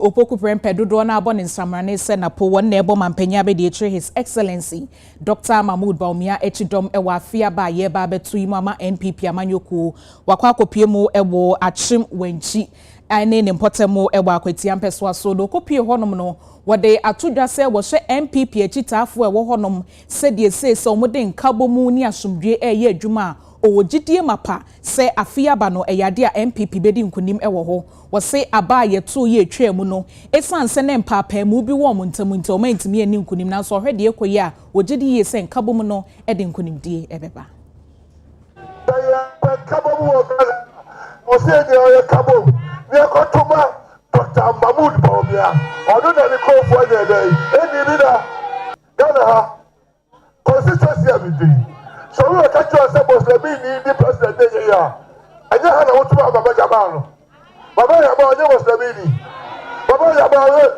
Opoku Prempe dodo na abon nsamrane se na po won na ebo mampanya be de His Excellency Dr. Mahmoud Baumia echidom ewa afia ba ye ba betu yi mama NPP amanyoku wakwa akopie mu ewo achim wanchi ane ne mpotemo ewa akwati ampeso aso do kopie honom no wode atodwa se wo hwe NPP echitafo ewo honom se de se omode nkabo mu ni asomdwe eye adwuma owogidie mapa se afia ba no eyade a NPP bedi nkunim ewo ho wo se aba yeto ye atwam no esan se ne mpapa mu bi wo montamunta o mantimi ani nkunim na so hwede ekoyi a wogidi ye se nkabo mu no ede nkunimdie ebeba kabo mu o se de o kabo ni akotuma Dr. Mahmoud Baumia onu na ni ko fo de dey eni bi da Ghana ha consistency Midday. So we catch yourself as the president here. And you have a to Baba Jabal. Baba Yabal was the meaning. Baba Yabal,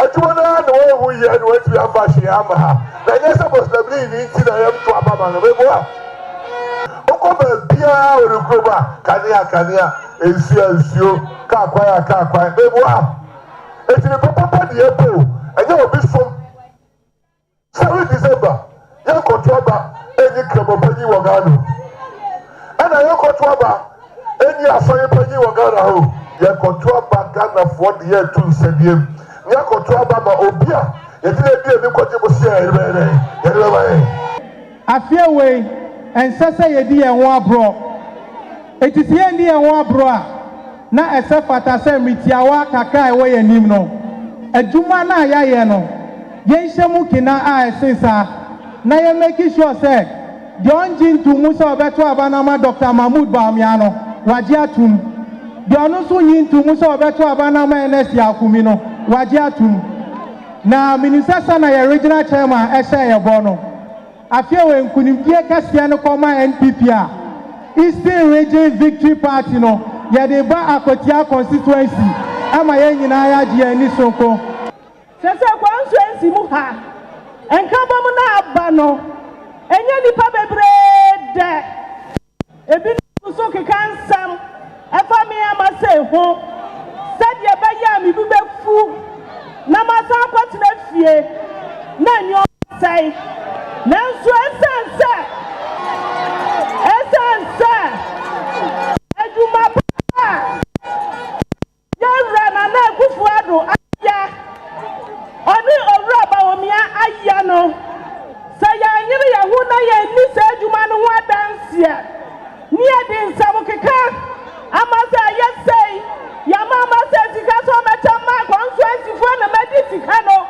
I do not know who you had went to be a fashion Yamaha. Then you're supposed to be in the M to Ababa. Okobe Pia or Rukoba, Kania, Ensio, Kakwaya, Beboa. It's in the Papa the April, and you will be from 7 December. You control any Krabopani Wagano. And I control any Afayapani Wagana ho. You control Ghana for the year 2 said him. You control Baba Obia. You didn't be a new I fear way and Sasa Yedi and Wabro. It is here near Wabro. Na except at a same with Yawa Kaka away and Nimno. A Jumana Yayano. Yenshamu Kina I since. Na ye making sure say the onjin to Musa Obeto Abanama Dr. Mahmoud Baumia wajiatum the onusu yin to Musa Obeto Abanama NS Yakumino wajiatum na minister sana ya regional chairman esha ye bono afia we nkunimdie kasia no koma NPP a Eastern Region Victory Party no ye de ba Akotia constituency ama ye nyina ya je ani sonko sese constituency mu ha Enkabomu na abano enye nipa bebre de ebi so kekansam efa me amase ho said ye baya mi bi befu na masa kwatena fie na nyo sai na nso esense ejuma pa ye rana na kufu ado aya oni owura Baumia ayano saya nyiri ya hu na ye ni se adwuma no ho adanse ni ade nsam keka amasa yesei ya mama se sika so metama constituency fo na medi sika no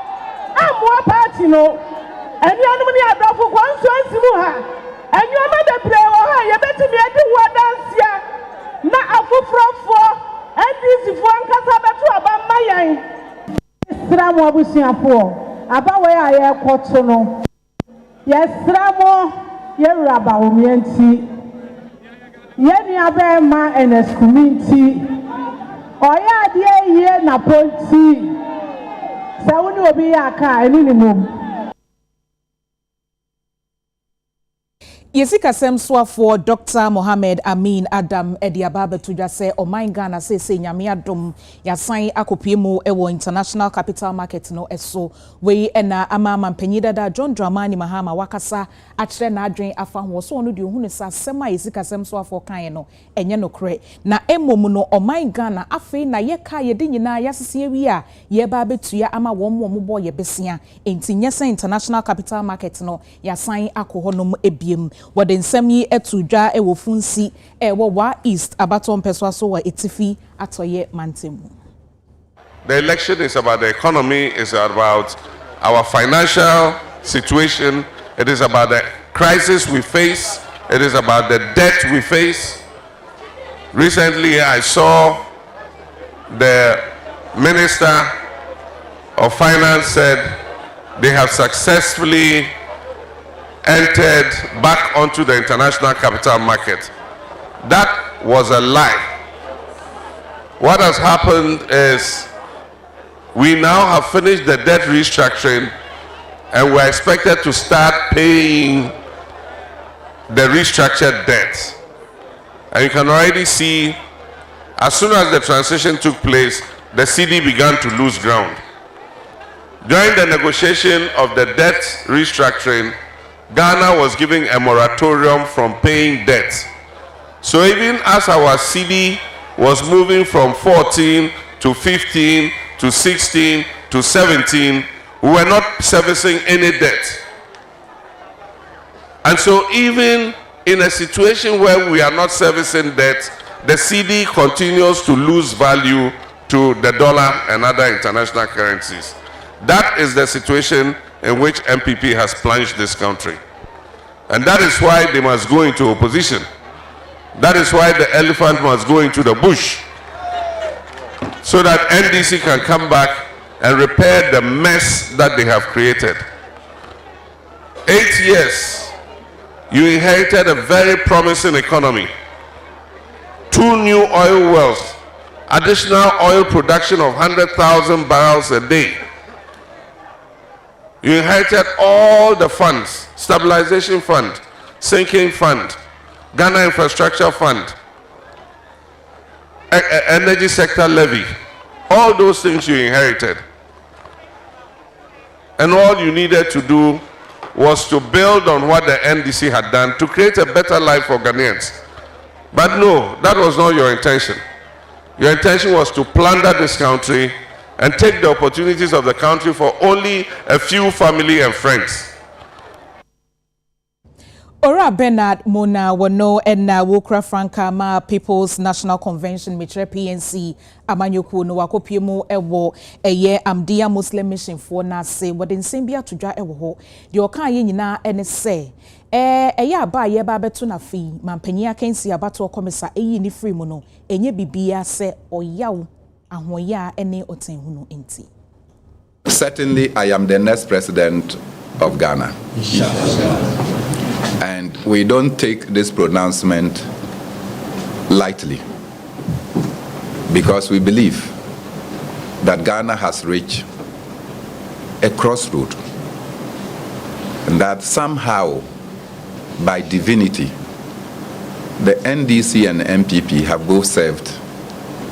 amwa party no eni anum ni adofo constituency mu ha enyo ma de bre wo ha ye betimi ade ho adanse na afofrofo NDC fo ankasa beto abamma yan Sramo abusiafo abawe a ye kwoto no ye sramo ye raba omienti ye ni abema NS community oya ade ye na ponti se woni obi ya aka eni ni mom Yesika semswafo Dr. Mohammed Amin Adam Ediababa tudwa se oman Ghana se nyame adom yasan akopie mu ewo international capital market no eso we na ama mpanyida da John Dramani Mahama wakasa akire na adwen afa ho so no de ohunu sa sema yesika semswafo kan no enye no kre na emom no oman Ghana afi na ye ka ye de nyina yasese wi a ye ba betua ama wo mo ye besia enti nyesa international capital market no yasan akohonom ebiem Wade nsem yi etudwa ewo funsi ewo wa east abaton peswa so wa etifi atoye mantemu. The election is about the economy, it's about our financial situation, it is about the crisis we face, it is about the debt we face. Recently I saw the Minister of Finance said they have successfully entered back onto the international capital market. That was a lie. What has happened is we now have finished the debt restructuring and we're expected to start paying the restructured debt. And you can already see, as soon as the transition took place, the cedi began to lose ground. During the negotiation of the debt restructuring, Ghana was giving a moratorium from paying debt. So even as our cedi was moving from 14 to 15 to 16 to 17, we were not servicing any debt. And so even in a situation where we are not servicing debt, the cedi continues to lose value to the dollar and other international currencies. That is the situation in which MPP has plunged this country. And that is why they must go into opposition. That is why the elephant must go into the bush, so that NDC can come back and repair the mess that they have created. 8 years, you inherited a very promising economy. 2 new oil wells, additional oil production of 100,000 barrels a day. You inherited all the funds, stabilization fund, sinking fund, Ghana infrastructure fund, energy sector levy, all those things you inherited. And all you needed to do was to build on what the NDC had done to create a better life for Ghanaians. But no, that was not your intention. Your intention was to plunder this country and take the opportunities of the country for only a few family and friends. Ora Bernard Mornah wano na wokra franka ma People's National Convention mitre PNC amanyoku no wakopiemu ewo eye Amdia Muslim Mission for na se wode nsembia todwa ewo ho de oka ye nyina ene se eye aba ye ba beto na fi mampanyia kensi abato komisa eyi ni free mu no enye bibia se oyawo ahoya ene otenhunu enti. Certainly I am the next president of Ghana. And we don't take this pronouncement lightly, because we believe that Ghana has reached a crossroad, and that somehow, by divinity, the NDC and MPP have both served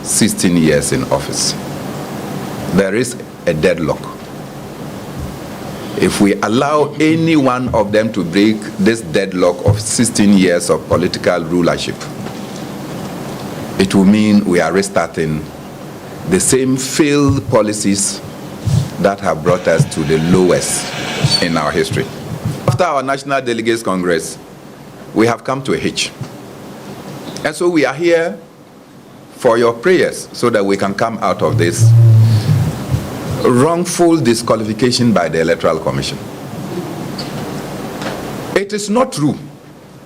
16 years in office. There is a deadlock. If we allow any one of them to break this deadlock of 16 years of political rulership, it will mean we are restarting the same failed policies that have brought us to the lowest in our history. After our National Delegates Congress, we have come to a hitch. And so we are here for your prayers so that we can come out of this wrongful disqualification by the Electoral Commission. It is not true,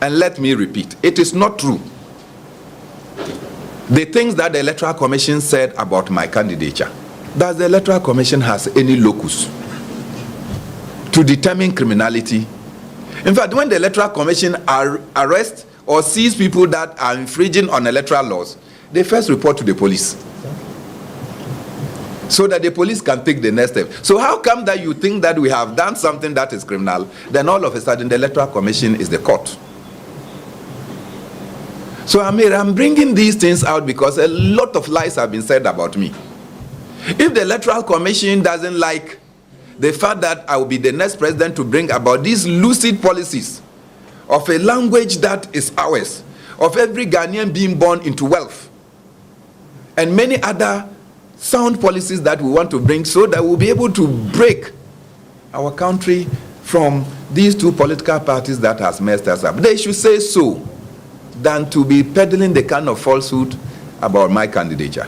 and let me repeat, it is not true. The things that the Electoral Commission said about my candidature, does the Electoral Commission has any locus to determine criminality? In fact, when the Electoral Commission arrests or sees people that are infringing on electoral laws, they first report to the police, so that the police can take the next step. So how come that you think that we have done something that is criminal, then all of a sudden the Electoral Commission is the court? So I'm bringing these things out because a lot of lies have been said about me. If the Electoral Commission doesn't like the fact that I will be the next president to bring about these lucid policies of a language that is ours, of every Ghanaian being born into wealth, and many other sound policies that we want to bring so that we'll be able to break our country from these two political parties that has messed us up, they should say so than to be peddling the kind of falsehood about my candidature.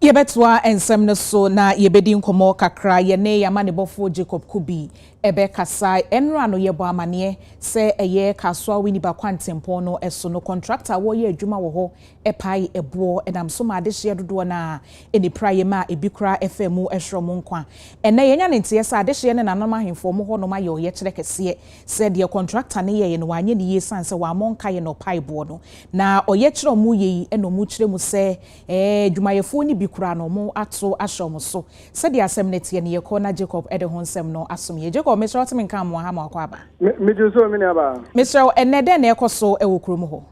Yebetwa ensem no so na yebedi nkomo kakra ye ne yamane bofo Jacob Kubi ebe kasai enra no yebo amane se eye kaswa wini ba kwantempo no eso no contractor wo ye adwuma wo ho epai ebo enam so ma de hye dodo na eni praye ma ebikura FM ehromo nkwa ene yenya ne ntie sa de hye ne nanom ahemfo mo ho no ma ye ye kire kese se de contractor ne ye no wanye ne ye sanse wa monka ye no pai bo no na oye kire mu ye eno mu kire mu se dwumayefo ni bikura no mo ato ahromo so se de asem ne tie ne ye ko na Jacob ede ho nsem no asom ye Jacob Mr. Otimin kam Mahama akwaba. Me juso me aba. Mr. Enede na ekoso ewo krom ho.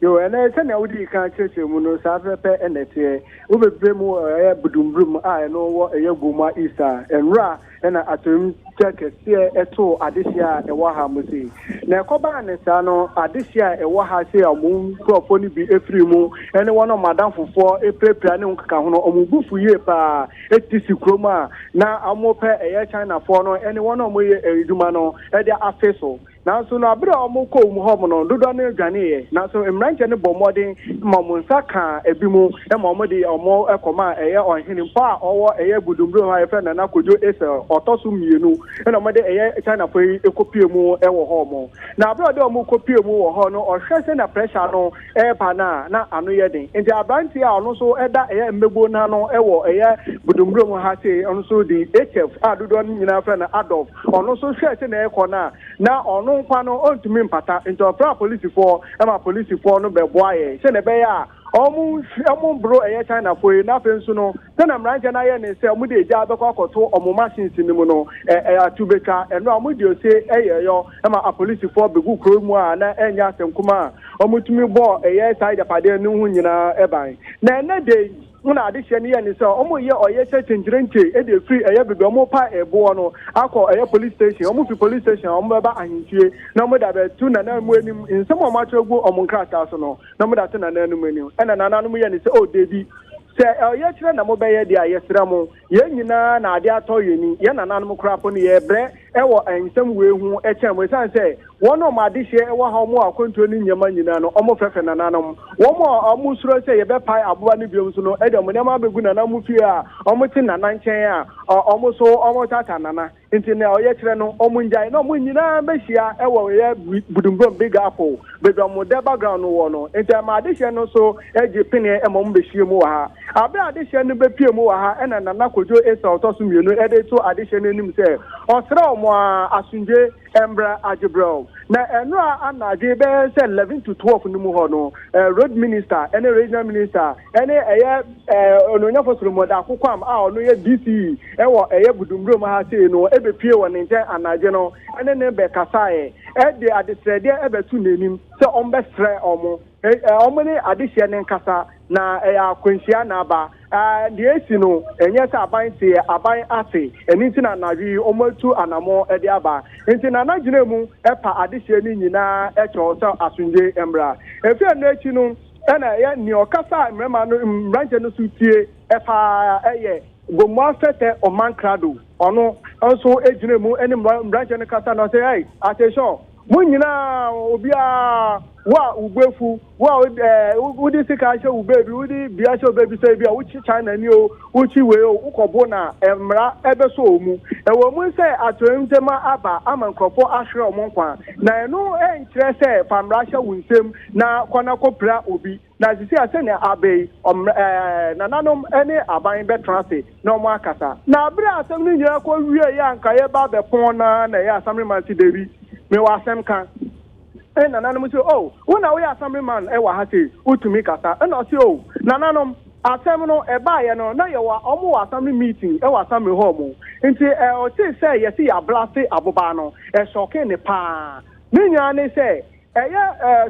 Yo, and I send out the country to Muno Safe and the tear. We will bring more Buduburam. I know what a Yaguma is, and Ra, and I told check a steer at all Adisia, a Wahamusi. Now, Coban and Sano, Adisia, a Wahasi, a moon, for be a free moon, and one of Madame for a pre planning Kahuno, or Mubufu Yepa, Etisi Kroma. Now, I'm more a China for any one of me a Dumano, at the Afeso. Now, so now, Bro Moko Muhammad, Dudane Ghanaian. Now, so I'm ranking the Bomodi, Mamunsaka, Ebimu, and Momodi or more a command, a year on him pa or a year Buduburam, my friend, and I could do it or Tosum, you know, and I'm a year China for a copy more, a homo. Now, brother Moko more honor or stressing a pressure no air pana, not annoying. And the Abantia also add that a year Mebonano, a year Buduburam has also the HF, Adudon, you know, friend Adolf, or also stressing a corner. Now, on no pano on to me pata into a police for a police for no be boy. Send a bear. Almost bro a China for nothing sooner. Then I'm right and I and say, Mudi Jabba to or machines in the mono, a tubeka, and Ramudio say, yo, I'm a police for the good Krumwa and Yas and Kuma, or Mutumi bought a year side of Padre Nuhuna Ebine. Now, that day. Una addition here and so almost year or yes, drink a free a yabi mopa a bono, alcohol a police station, almost police station, Omba and here, no more than 2 and in some of my trouble or Moncrata, no more than an enemy, and an anonymous and say, oh, Davy. Say, yes, na mobile dia yesramo ye nyina na ade ato yeni ye na nanom krapo ne ye bre ewo ensem we hu echem we san say one of my dish ewo ha mo akonto ni nyama nyina no omo fefe na nanom wo mo omo suro say ye be pai aboa ne biom so no e de mo nema begu na namu fi a omo tin na nanchen a omo so omo tata nana nti na oye kire no omo njai no mo nyina be hia ewo ye Buduburam big apple be do mo de background no wo no nti ma dish no so eji pine e mo be hie mu ha abia addition no be pie mu ha ena na kojo esa otoso mienu ede to addition enim say osra omo asunje embra ajebro na enra anaje be say 11 to 12 no mu ho no road minister any regional minister any ononya fosoro moda akokwam a ono ye DC ewo Buduburam ha say no ebe pie won nte anaje no ene ne be kasae e de adisrede ebe tu nenim say ombe sre omo omene addition nkasa na akwansia na ba the esi no enye sa aban se aban ase eni na nawi omatu anamo ede aba enti na najire mu epa addition ni nyina echo so asunje embra efi na echi no na ye ni okasa mrema no branch no sutie epa gomo fete o mankrado ono also ejire mu eni branch no kasa no say hey attention mu nyina obia wa ugbefu wa udi sika sha ubebi udi bia sha ubebi say bia uchi China ni o uchi we o ukobo na emra ebe so omu ewo mu say atontema aba amankrofo ahwe omonkwa na eno enkyere say famra sha wunsem na kwana kopra obi na sisi ase na abei na nanom ene aban be transe na omo akasa na abira asem ni nyira ko wie ya nka ye ba be pon na ya assembly man ti debi me wa asem kan nananom say oh una we assembly man wa ha say utumi kasa na say oh nananom asem no eba ye no na ye wa omo assembly meeting wa assembly hall mo nti o say ye see ya blast aboba no shock ne pa me nya ne say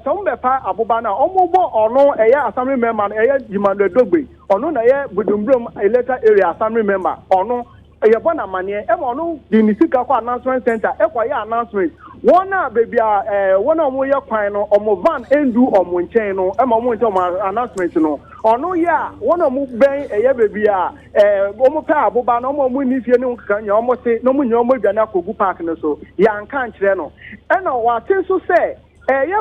some be pa aboba na omo bo ono assembly member no Jimando Dogbe ono na Buduburam electoral area assembly member ono bona manie ono di nisika kwa announcement center kwa ye announcement wona baby wona omo ye kwan no omo van endu omo nchen no omo nchen omo announcement no ono ya wona omo ben baby omo pa aboba no omo ni fie ne nkaka nya omo se no mo nya omo aduane akogu park no so ya nka nkyere no wa tin so say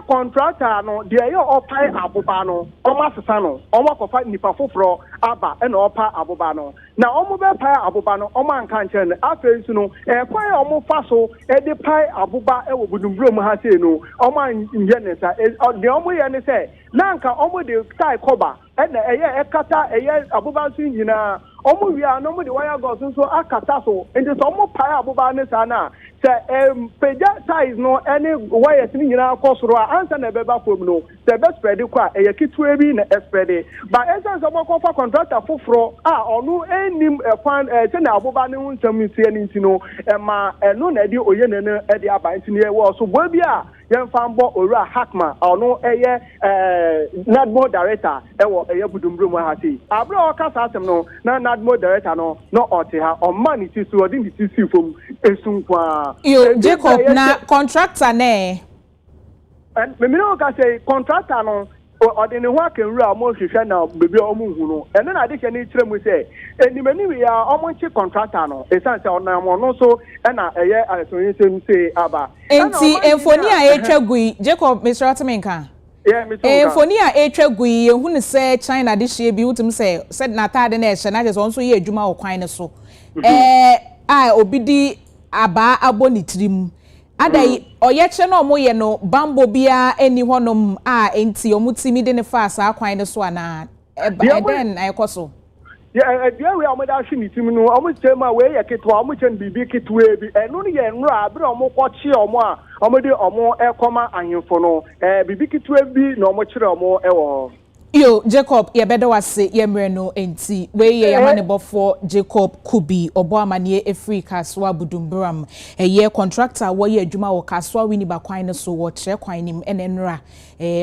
contractor no de opai aboba no oma sesa no oma kofa nipa foforo aba na opa aboba no na omo be pai aboba no oma nka nche no afensu no kwan omo fa so de pai aboba wo Buduburam ha sei no oma nje ne sa de omo ye ne se na nka omo de tie cover na kata aboba so nyina omo wi a no mo de wire gods so akata so enti so omo pai aboba ne sa na peja size no any wires ni nyina akosoro ansa na beba fom no se be spread kwa e yakitwe bi na spread but essence of for contractor foforo onu enim fan se na aboba ne hunsam ntie ni ntino ma eno na di oye ne ne e di aba ntino e wo so bo bi a yemfambo ora hakma onu eye nadmo director e wo eye Buduburam ha ti abro okasa asem no na nadmo director no ote ha o man ti so odi ti si fom esunkwa yo Jacob na contractor ne me no ka say contractor no odi ne ho akenwura mo hwehwe na bebi o mu hu no ene na de hye ne kire mu say enimani wi ya o mo nchi contractor no esan say onam no so na eye asonye sem say aba enti enfoni a etwagui Jacob Mr. Otemenka yeah me so enfoni a etwagui ye hu ne say China de hye bi wutum say said na tade na ehye na je so nso ye adwuma wo kwan ne so obidi aba aboni trim adai oyeche no moye no bambo bia eni honom enti omutimi de ne fa asa kwan ne so ana den ayekoso dia we amoda hwe ni tim no omuchema we ye ketwa omuchen bibi ketwe bi enu ne ye nra abere omukwoche omo a omode omo ekoma ahemfo no bibi ketwe bi na omuchire omo ewo yo Jacob ye bedo wase ye mre no enti we ye yamane bofo Jacob Kubi obo amane efri kaswa Buduburam ye contractor wo ye adwuma wo kaswa wini ba kwan ne so wo kire kwan nim enenra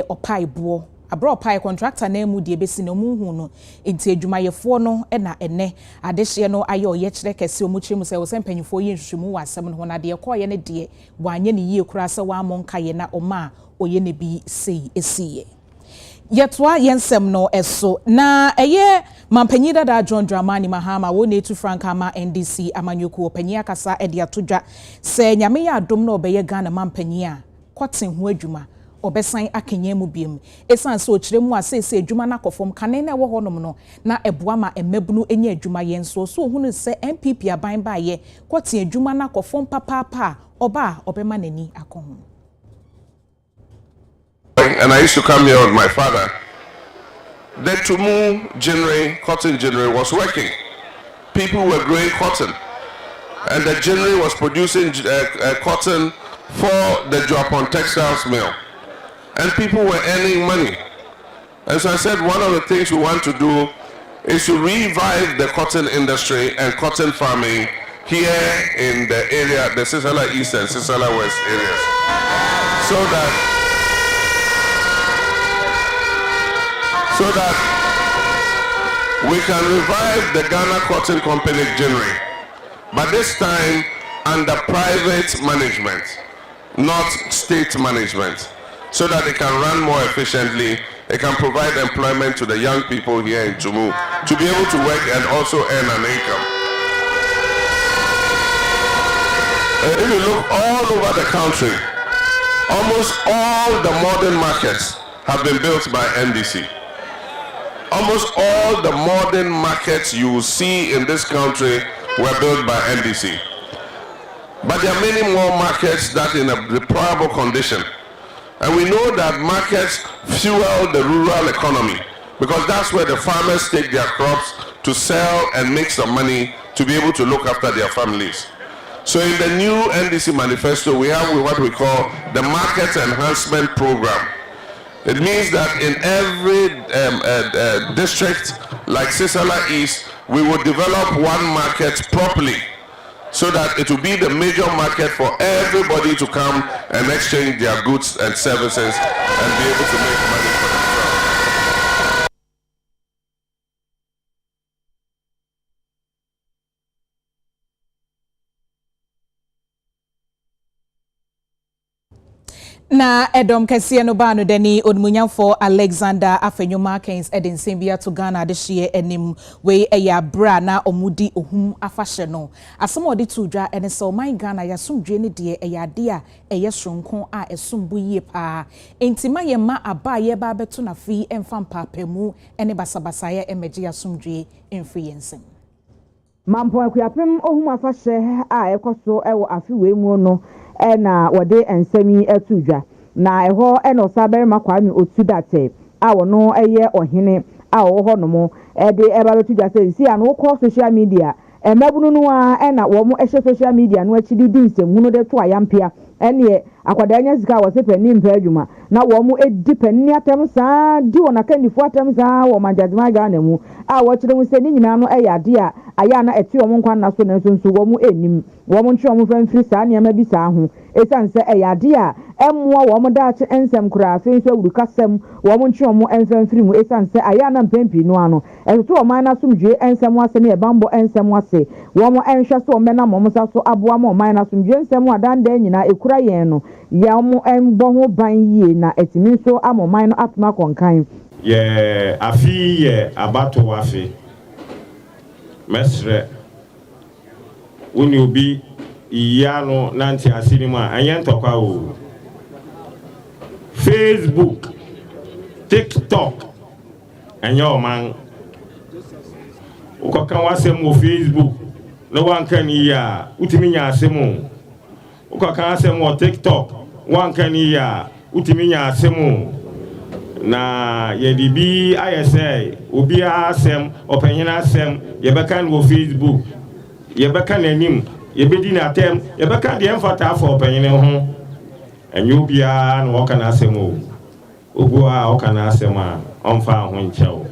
opai bo abro opai contractor na emu de besi no muhu no enti adwuma yefo no na ene adehye no aye oye kire kese omuchire mu se wo sempanyifo ye nhwehwemu wasem no na de koye ne de wanye ne yie kura se wa monka ye na oma oye ne bi sei esiye yetwa yensem no eso na eye mampanyi dada John Dramani Mahama wo netu franka ma NDC amanyoku opanyi akasa ede atodwa se nyame ya adom na obeye Ghana mampanyi a kwaten ho adwuma obesan akenya mu biem esan se okire mu asese adwuma na kofom kane na wo honom no na eboa ma emabunu enya adwuma yenso so ohunu se MPP aban ba ye kwaten adwuma na kofom papa oba obema nani akoho. And I used to come here with my father. The Tumu January, cotton January was working. People were growing cotton. And the January was producing cotton for the Japan textiles mill. And people were earning money. And so I said one of the things we want to do is to revive the cotton industry and cotton farming here in the area, the Sisala East and Sisala West areas. So that we can revive the Ghana Cotton Company January, but this time under private management, not state management, so that it can run more efficiently. It can provide employment to the young people here in Tumu to be able to work and also earn an income. If you look all over the country, almost all the modern markets have been built by NDC. Almost all the modern markets you will see in this country were built by NDC. But there are many more markets that are in a deplorable condition. And we know that markets fuel the rural economy because that's where the farmers take their crops to sell and make some money to be able to look after their families. So in the new NDC manifesto, we have what we call the Market Enhancement Program. It means that in every district like Sisala East, we will develop one market properly so that it will be the major market for everybody to come and exchange their goods and services and be able to make money for themselves. Na edom kese no ba no dani onmunyafo Alexander Afenyoma Kens Edinsembia to Ghana de hye enim we eya bra na omudi ohum afahye no asem odi to dwa ene se oman Ghana ya somdwe ne de eya de a eye soronko a esombu yie pa entima ye ma aba ye ba beto na fi emfa mpapemu ene basabasa ye emeje ya somdwe emfi yensem mampo akuapem ohum afahye a ekoso ewo afiwe mu no na wode ensemi etudwa na eho eno saberima kwami otudate a wono eye ohene a wo ho no mo de eba betudwa se si ano ko social media mabunu no a na wo mo ehye social media no achi di nsɛmhunu de to ayampia ene akwada nya sika wo se pani mpa adwuma na wo mo edi pani atem saa di wona kanifo atem saa wo manjadima ga na mu a wo kyerɛ mu se ni nyina no yade a aya na eti wo nkwa na so na nso wo mo enim wo mo ntwe wo mfamfiri saa nneɛma bi saa ho esan se yade a emmoa wo mo daakye ensɛm kura afi nso awuru kasɛm wo mo ntwe wo mfamfiri mu esan se aya na mpempi no ano ɛto wo man na somdwe ensɛm ase ne ebambo ensɛm ase wo mo enhwɛ so mena mo mo sa so aboa mo man na somdwe ensɛm adanda nyina ekura yɛn no ya mo embo ho ban yie na etimi so amoman no atuma konkan ye afi ye abato wafi mesre woni obi iya no nanti asiri mu anyen tokwa o Facebook TikTok enyo man ukokan wasem wo Facebook no wanka ni ya utimi nya asemu ukokan asem wo TikTok wanka ni ya utimi nya asemu na yedibi ayese obi asem opanyina asem yebeka no Facebook yebeka nanim yebedi na tem yebeka de emfata for opanyina ho enyo bia no wakana asemu ogua wakana asema onfa ho nkyɛw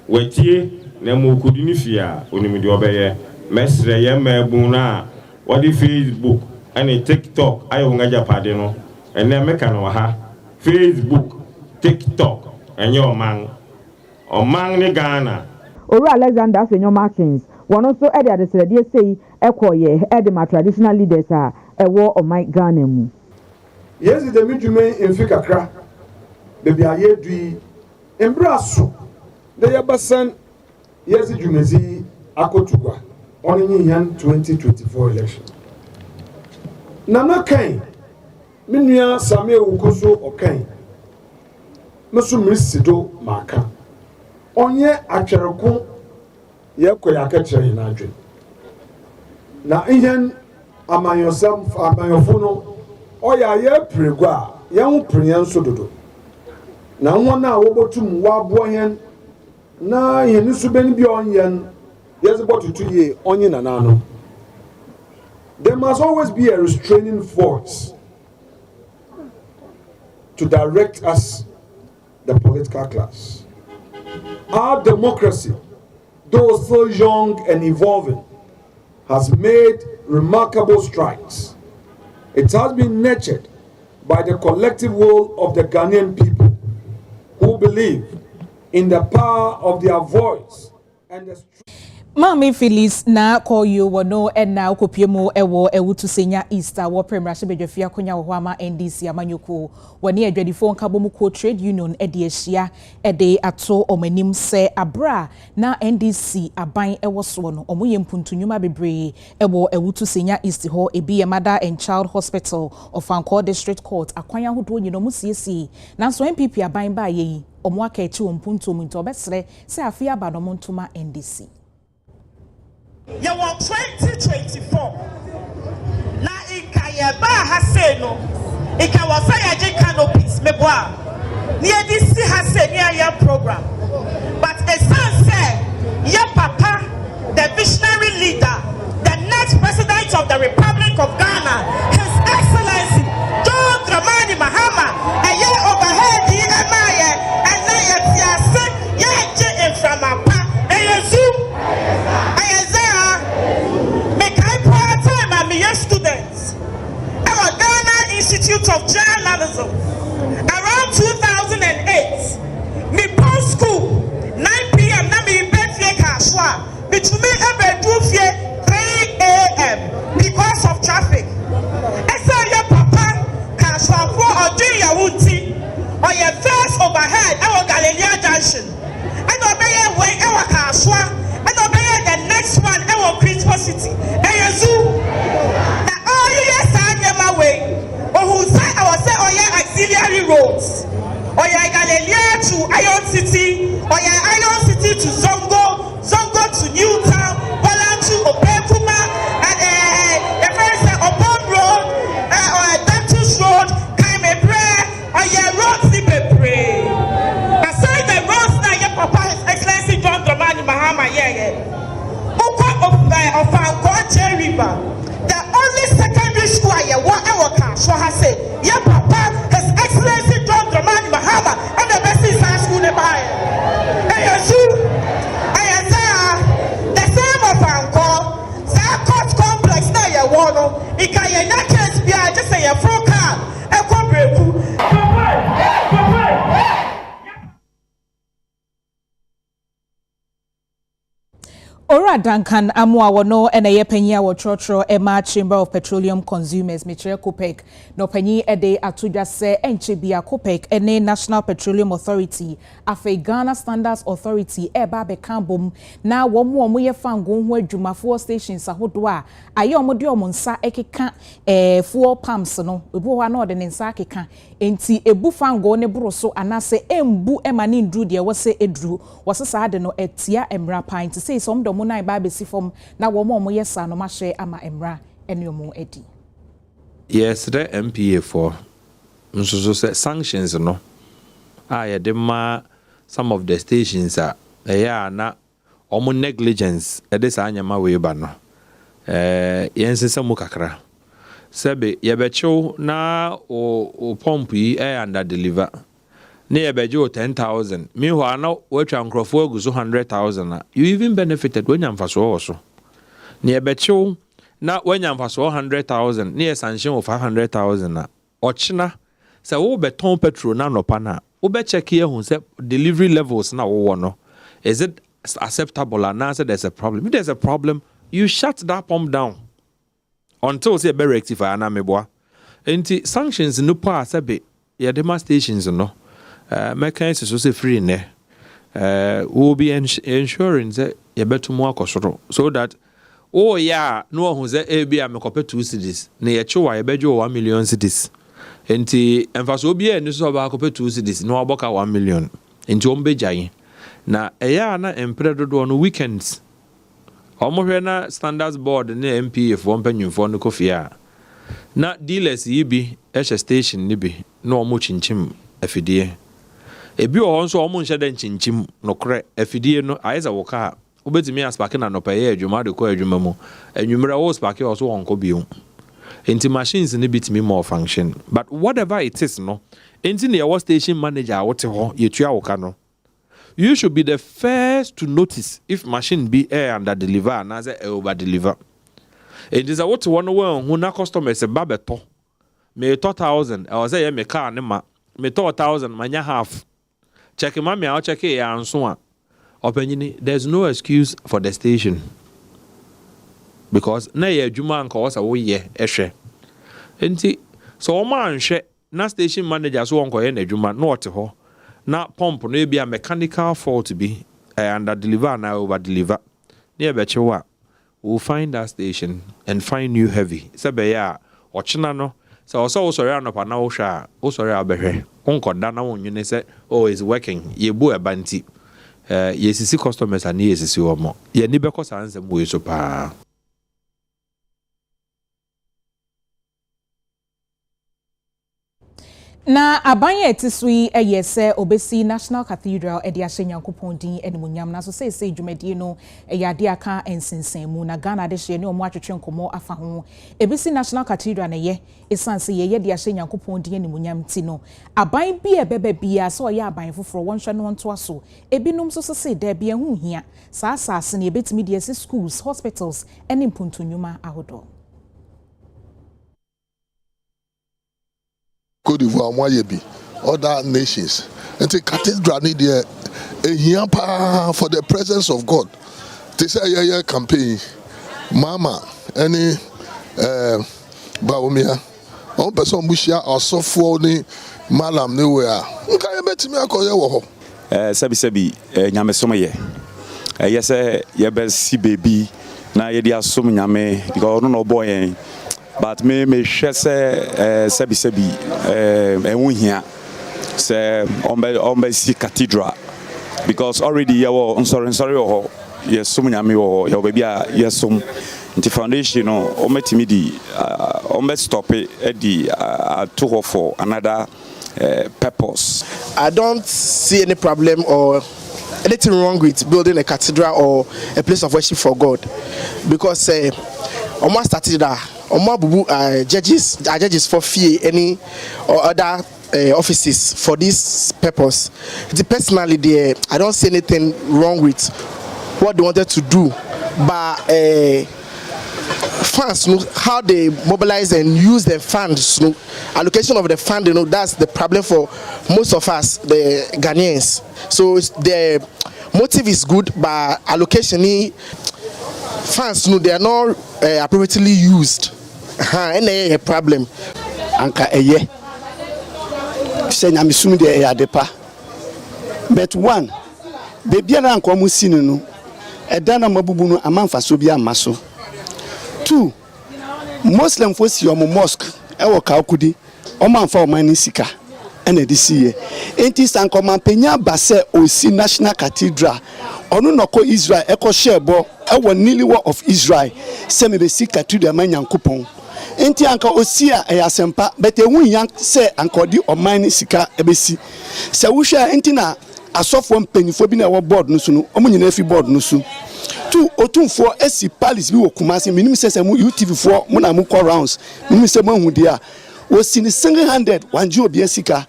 watie na mo kudi ni fia onimidi obeye mesre ye mabu na wodi Facebook ane TikTok ayo nga japade no ene meka no ha Facebook TikTok enyo oman ni Ghana Oru Alexander Afenyo Martins one also ede adesrede sei ekoye ede ma traditional leaders a ewo oman Ghana mu yes the midjume emfikakra bebi aye dui embraso de yabasan yes djumezi akotugwa onye yan 2024 election nana kan minua Samuel Wukoso okan meso mrisido maka onye atwereko ye koya ka kire na adwe na ihen amanyosam amanyofo no oya ye pregwa ye hu preyan so dodo na wona wobotum wabo hen na yen su beni bi onyen yes botutu ye onye nana no. There must always be a restraining force to direct us, the political class. Our democracy, though still young and evolving, has made remarkable strides. It has been nurtured by the collective will of the Ghanaian people who believe in the power of their voice and the strength. Mami Phyllis na call you wono and now kopiemo ewo ewutu senya Easter wo premier bedwafia konya wo ama NDC amanyoko woni edwadifo nkabomu ko trade union ede ahia ede ato omanim se abra na NDC aban ewo so no omoye mpuntunyuma bebre ewo ewutu senya East ho ebi mother and child hospital of Anko district court akwanya hodo nyino musiesi na so MPP aban ba yeyi omo aka echi mpuntu mu ntobesre se afia ba no montuma NDC. You want 2024. Na ikayeba haseno. Ikawasa yaje canopies meboa. Ni edisi hase ni aya program. But a son said, your papa, the visionary leader, the next president of the Republic of Ghana, His Excellency John Dramani Mahama, a year overhead the Emaya, and now yet yaje inframapa, and you students. Our Ghana Institute of Journalism. Around 2008, me post school 9 p.m. na me birthday kashwa. Between me and 3 a.m. because of traffic. I say your papa kashwa for or do your wunti or your first overhead our Galilea Junction. I know be way our kashwa. I know be the next one our Crystal City. And zoo. Auxiliary roads, or your Galilea to Iron City, or your Iron City to Zongo, Zongo to Newtown, Poland to Opekuma, and the first Opon Road, or Dentist Road, Kaimebre, or your roads Libebre. Aside the roads that your papa His Excellency John Dramani Mahama, of Angoche River, the only secondary school I work so has said, yeah, Papa, His Excellency John Dramani Mahama, and the best is high school nearby. And you, I am the same of Ango, the court complex now, you want it can not just be just say a full car, a corporate. Ora Duncan Amwa wono ena ye panyi a wotrotro Emma Chamber of Petroleum Consumers Mitre Kopek no panyi ede atudwa se enche bia Kopek ene National Petroleum Authority afi Ghana Standards Authority eba be kambom na womo ye fango ho adwumafo stations ahodo a aye omode omonsa ekeka fuel pumps no ebu ho na ode ne nsa akeka enti ebu fango ne broso anase embu emane ndru de wose edru wose saade no etia emra pan to say some mo na ba besi fom na wo mo yesa no ma hye ama emra ene omo edi. Yes, the MPA for so sanctions no I de ma some of the stations are na omo negligence e de sa anyama we ba no yense mu kakra sebe ye becho na o pump yi under deliver na ye bejo 10,000 meanwhile na we twa nkrofo aguso 100,000 you even benefited when yamfaso wo so na ye becho na when yamfaso 100,000 na ye sanction of 500,000 na ochina se wo beton petrol na nopa na wo be check here hu se delivery levels na wo no is it acceptable and answer there's a problem. If there's a problem you shut that pump down until say be rectify na meboa enti sanctions no pa sabe ye dema stations no mechanisms so say free ne will be ensuring that ye better more akosoro so that oh yeah no hu say e bia me kope 2 cedis na ye chewa ye bejo 1 million cedis enti emfaso obi e ni so ba kope 2 cedis no aboka 1 million enti ombejan na eya na empredodo no weekends omohwe na standards board na MPF wompanyimfo no kofia na dealers yi bi ehye station ni bi na omo chinchim afidie ebi o nso omo nhye den chinchim no kre afidie no aiza woka obetimi aspake na nopaye adwuma de ko adwuma mu anwumra wo spake o so wonko biu enti machines ni bitimi more function but whatever it is no enti na your station manager wote ho yetua woka no you should be the first to notice if machine be air under deliver and as over deliver. It is a what one who na customers a babeto. Me 2,000 I was say me car nema me 2,000 manya half. Check mommy I'll check it and so on. Opinion there's no excuse for the station. Because na ye juma anka was away ye ehwe. Enti so o man hwe na station manager so onko ye na juma no te ho. Na pump no be a mechanical fault be under deliver na over deliver. Near bechewa we'll find that station and find new heavy. Sebe ya ochina no so also sorry anopa na wo hwa wo sorry abehwe. Konkoda na won nwene say oh is working. Ye bu e banti. Ye sisi customers and ye sisi omo. Ye ni beko sansem we so pa. Na abanye etisui eyese obesi National Cathedral edi ahye Nyankopon din animunyam na so say dwumadi no eyade aka ensensen mu na Ghana de hye ne omo atwetwe nkomo afa ho ebesi National Cathedral na ye esanse ye de ahye Nyankopon din animunyam ti no aban bi ebebe bia so ye aban foforo wonhwe no nto aso ebinum so say da bia hu hia sa asase ne ebetimi de ese schools hospitals ene mpuntonyuma ahodo. Cote d'Ivoire, Moyebi, other nations. And the cathedral need a hiampa for the presence of God. They say a campaign. Mama, any Baumia, on person Bushia or so for the Malam nowhere. Okay, bet me a call Sabi, Yamesomaye. Yes, ye best see baby. Now ye dia so nyame because no boy. But me share sebi ehun hia say on see cathedral because already you sorry oh yes so nyame oh your baby yes some the foundation no o metimi di on stop it to for another purpose. I don't see any problem or anything wrong with building a cathedral or a place of worship for God, because almost started judges for fear any or other offices for this purpose. Personally, I don't see anything wrong with what they wanted to do, but funds, how they mobilize and use the funds, allocation of the fund, that's the problem for most of us, the Ghanaians. So the motive is good, but allocation funds, they are not appropriately used. And a problem. Anka eye. Say nyamisum de yadepa. But one, baby na anko mu sinu no. Eda na mabubu no amanfa so bi amaso. Two, Muslim fo si omo mosque e wo ka okudi. Omo anfa o man ni sika. Ena de siye. Enti sanko man penya ba se osi National Cathedral. Onu noko Israel e ko shebo e wo nili war of Israel. Se me be si cathedral man yankopon. Enti anka osia eyasempa but ehun yan se ankodi oman sika ebesi se wohwa enti na asofo mpanyifo bi na wo board no so no omunyina fi board no so tu otumfo esi palace bi wo Kumasi minim se mu UTV fo mo na mo call rounds minim se mahu dia wo sini 100 wanje obi asika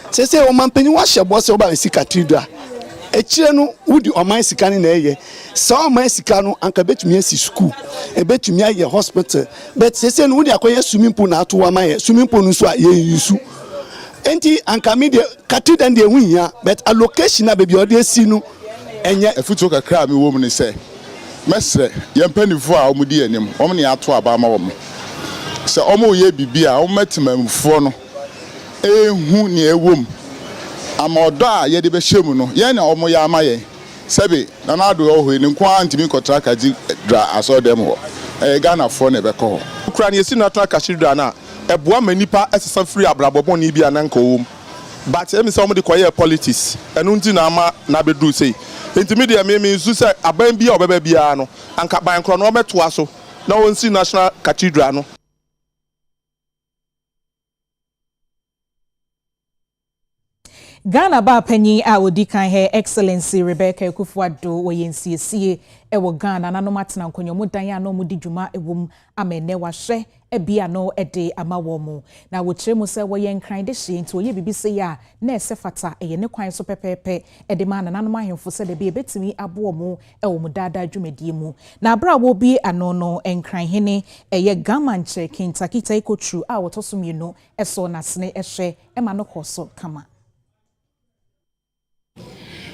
se o mampanyi wa hyebo se oba sika tridra echire no wudi oman sika ni na eye so oman sika no anka betumi asi school e betumi aye hospital but se no wudi akoye swimming pool na ato wa maye swimming pool no so aye yusu enti anka me de cathedral de hunya but allocation na baby ode asi no enye efuto kakra me wo mu ni se mesre yempanifo a omudi anim omne ato aba ma wo mo se omo ye bibia ometemamfo no ehu ni ewom amodo a ye de be hyemu no ye na omo ya amaye sebe na na do ho ni nko antimi kotraka ji dra asodem ho Ghana fo na be ko kura ni esi na traka shidra na eboa manipa esesa free abrabobon ni bia na nka wom but emi se omo de koye politics enu nti na ama na be do sei ntimi de me nsu se aban bia obeba bia no anka ban kro no ometo aso na wonsi National Cathedral no. Ghana ba panyi a odi kan he Excellency Rebecca Ekufuado wo yensiesie e wo Ghana na no matena nkonyomu dan ya no mu di dwuma ewom amene wa hwe e bia no e de ama wo mu na wo kyeremu se wo yenkran de hye nti oye bibise ya na esefata e ye ne kwan so pepepe e de ma na no mahemfo se de bia betimi abo mu e wo mu dada dwumadie mu na abra wo bi ano no enkran hene e ye Gamanche Kentucky Taikotru a wo tosomienu e so nasene e hwe e ma no koso kama.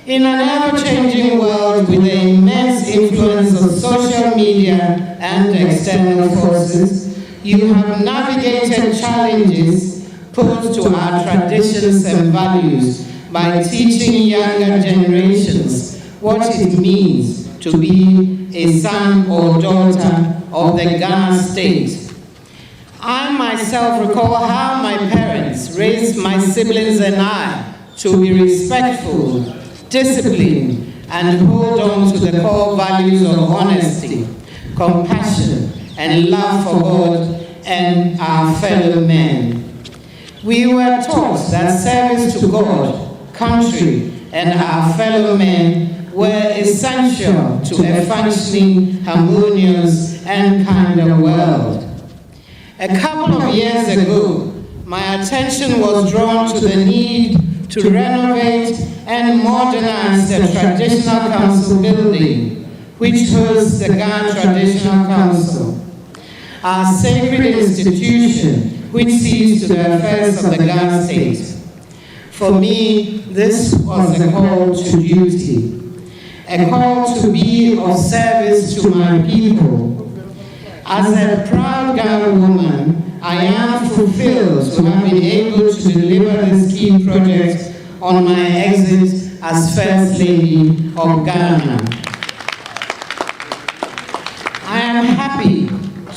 In an ever-changing world with the immense influence of social media and external forces, you have navigated challenges posed to our traditions and values by teaching younger generations what it means to be a son or daughter of the Ghana state. I myself recall how my parents raised my siblings and I to be respectful, discipline, and hold on to the core values of honesty, compassion, and love for God and our fellow men. We were taught that service to God, country, and our fellow men were essential to a functioning, harmonious, and kinder world. A couple of years ago, my attention was drawn to the need to renovate and modernize the Traditional Council building, which hosts the Ghana Traditional Council, our sacred institution which sees to the affairs of the Ghana state. For me, this was a call to duty, a call to be of service to my people. As a proud Ghana woman, I am fulfilled to have been able to deliver this key project on my exit as First Lady of Ghana. I am happy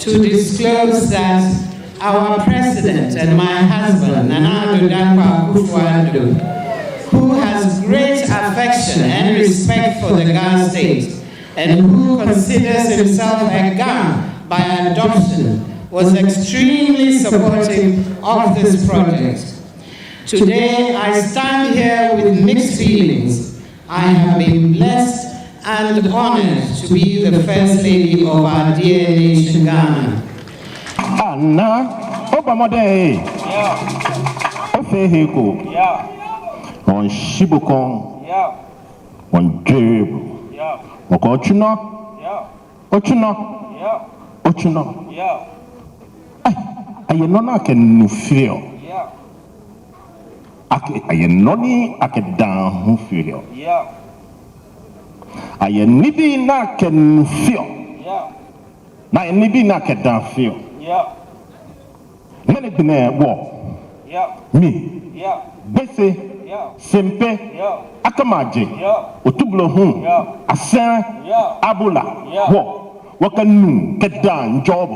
to disclose that our President and my husband, Nana Dankwa Akufo-Addo, who has great affection and respect for the Ghana state and who considers himself a Ghan by adoption, was extremely supportive of this project. Today, I stand here with mixed feelings I have been blessed and honored to be the First Lady of our dear nation, Ghana. Anna, Obamade, Ofehiko, on Shibukon, on Jib, Okochuna, Ochuna. I am not can feel. I am not I can down feel. I am nibi na can feel. Na nibi na can down feel. Many been war. Me. Bese. Sempe. Akamaje. Otubulo hum. Asen. Abula. War. Waka nu. Get down. Job.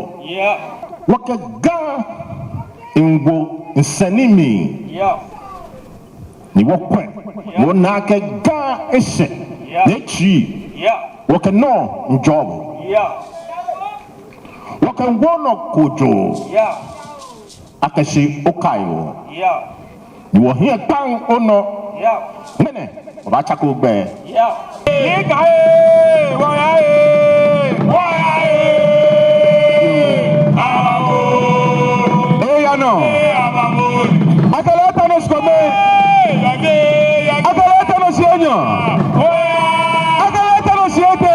Waka ga. Ingo. Insanimi. Ni wakwe. Wonaka ga. Ese. Nechi. Waka no. Job. Waka wono kojo. Akashi okayo. You will hear bang ono. Mene. Wabachako be. Akaleta no skome. Akaleta no sienyo. Akaleta no siete.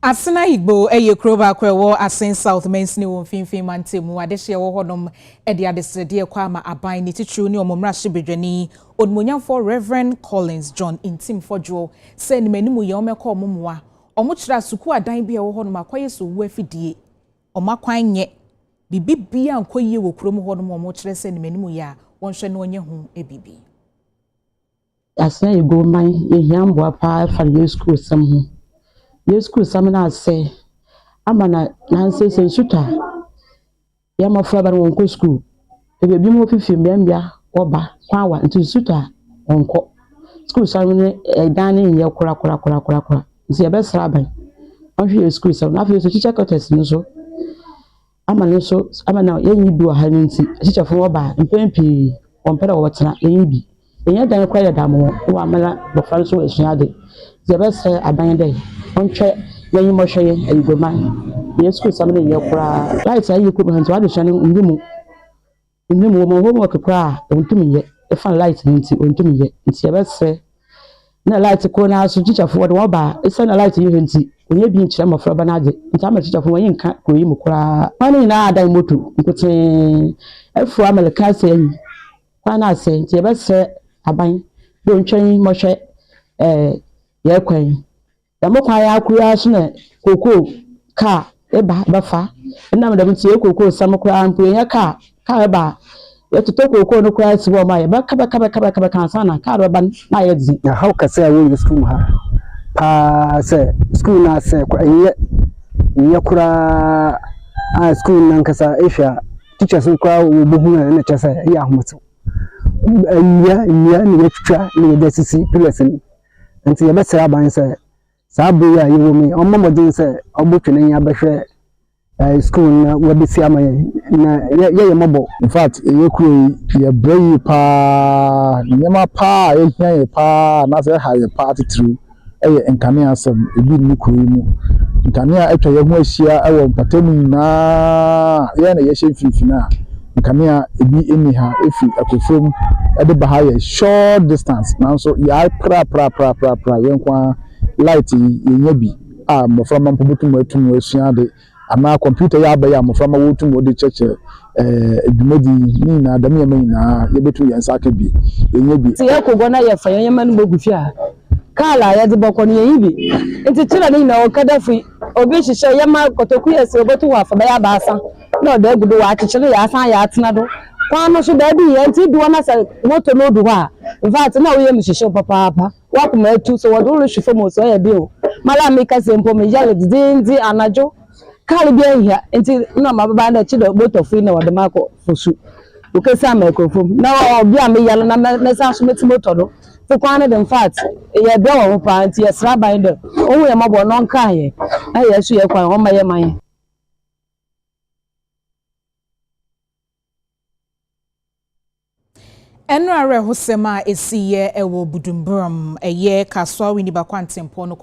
Asena Igbo eye kroba kwewo Asen South Mensini wo mfimfin mantemu adehye wo hodom ede adesede kwa ma aban ni titru ni omomra hyebedwani onmonyamfo Reverend Collins John Intim Fodwo se ni manimu ye omekọ omumwa omokyira suku adan bia wo hodom akwaye so wu afidie omakwan nye bibibia ankoye wo krom hodom omokyire se ni manimu ya wonhwe no onye hu ebibi Asena Igbo man ye hiambo pa fa ye school sam hu. Yes, school samina say, Amana Nancy say Suta. Yama Faber won't go school. If you be more 50 membia or ba, power into Suta on co. School samina a dining in your cora. See a best rabbi. On your school, some nothing to teacher contest, no so. Amana so, Amana, you do a hiding teacher from Oba and Pempi on pedal water, and yet then acquire damo, who Amala, the Franco is yarded. The best say a bang day. On check when you must say and go man. Yes, school somebody in your cry. Lights are you could hand to other shining in the moon. In the moment, homework a cry, don't to me yet. If I light into me yet, it's your best say. No light to corner, so teacher for what bar. It's not a light to you and see. When you be in Chama for Banade, and I'm a teacher for when you can't go in cry. Money now, I motu. You could say, if for I'm a can't say, why not say, it's your best say, I bind. Don't change much, yeah, queen. The more I creation, cocoa, car, eba, buffer, and now the see cocoa, some cry and pay a car bar. You have to talk cocoa no cries for my back, cansana, caravan, my exit. Now, how can say I will school her? Pa say, school not say, Yakura school Nankasa Asia, teachers who cry will be here and just say, Yamutu. Lecture, the CC, Pilsen, and see a better rabbi say. Sabuya you me on mama din say obutwene ya behwe school na wabisi amaye na ye mobo in fact ye kru ye brave pa nyama pa ye hia ye pa na say ha ye pa titru nkane asem ebi ni kru mu nkane atwa ye ho ahia ewo mpatamu na ye na ye hye fifina nkane ebi eni ha efi akofom ede ba ha ye short distance na so ya pra ye kwa light yenyabi moframa mpobutum atum asuade ama computer ya ba ya moframa wotum odi cheche edumodi ni na adam yema ina yebetu yansa ka bi yenyabi ti yakogo na ye fa yema no bogufi a kala ya de boko ni yibi enti tira ni na o kadafi obi hihye yema kotoku yesi obotu wa fa ba ya baasa na o da gudu wa akyekyere ya asan ya atena do kwa no so da bi ye enti duwa na sa moto no du ha in fact na wo ye mhihye papa wakuma etu so wodo lo hwefo mo so ya bi o mala me ka sempo me yale dindi anajo kale bi ahia enti na mababa na chi do boto fi na wodo mako fosu o ke sa microphone na obi a me yale na me sa so meti moto do so kwa na in fact ye be wo pa enti ye sra ban do o hu ye mabo no nka ye na ye so ye kwa ho ma ye man Enra hosema esiye ewo Buduburam eye kaswa wini bakwantempo no